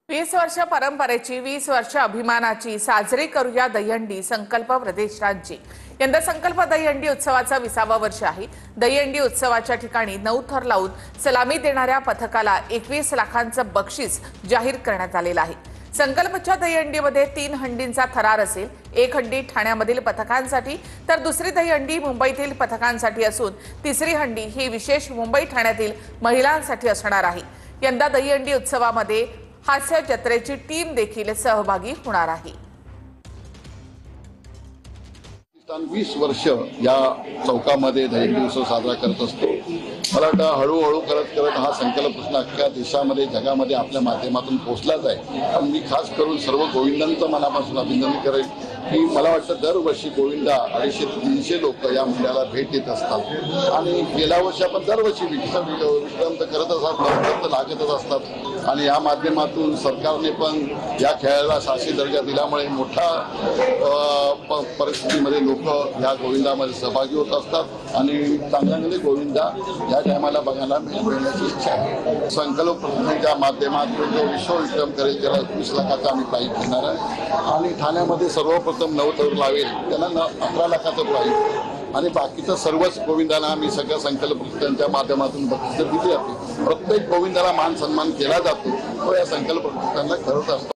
20 वर्ष परंपरेची 20 वर्ष अभिमानाची साजरी करूया दहीहंडी संकल्प प्रदेशराजची। यंदा संकल्प दहीहंडी उत्सवाचा 20वा वर्ष आहे। दहीहंडी उत्सवाच्या ठिकाणी 9 थर लावून सलामी देणाऱ्या पथकाला 21 लाखांचं बक्षीस जाहीर करण्यात आलेलं आहे। संकल्पच्या दहीहंडीमध्ये 3 हंडींचा थरार असेल। एक हंडी ठाण्यामधील पथकांसाठी तर दुसरी दहीहंडी मुंबईतील पथकांसाठी असून तिसरी हंडी ही विशेष मुंबई ठाण्यातील महिलांसाठी असणार आहे। यंदा दहीहंडी उत्सवामध्ये हास्य जत्रेची टीम देखील सहभागी होणार आहे। 20 वर्ष या चौकामध्ये दहीहंडी उत्सव साजरा करत असतो। मला वाटतं हळूहळू करत हा संकल्प प्रश्न अख्ख्या देशामध्ये जगामध्ये आपल्या माध्यमातून पोहोचलाच आहे। पण मी खास करून सर्व गोविंदांचं मनापासून अभिनंदन करेन की मला वाटतं दरवर्षी गोविंदा 250-300 लोक या मंडळाला भेट देत असतात आणि गेल्या वर्षी आपण दरवर्षी विक्रम तर करत असतात, लागतच असतात आणि या माध्यमातून सरकारने पण या खेळाला शासकीय दर्जा दिल्यामुळे मोठ्या परिस्थितीमध्ये लोक या गोविंदामध्ये सहभागी होत असतात आणि चांगले गोविंदा या टायमाला बघायला मिळण्याची इच्छा आहे। संकल्प प्रतिनिधीच्या माध्यमातून जो विश्वविक्रम करेल त्याला 21 लाखाचा आम्ही प्राईज घेणार आहे आणि ठाण्यामध्ये सर्वप्रथम 9 थर लावेल त्याला 11 लाखाचं प्राईज आणि बाकीचं सर्वच गोविंदांना आम्ही सगळ्या संकल्प त्यांच्या माध्यमातून बक्षीस दिली जाते। प्रत्येक गोविंदाला मान सन्मान केला जातो तो या संकल्प त्यांना करत असतो।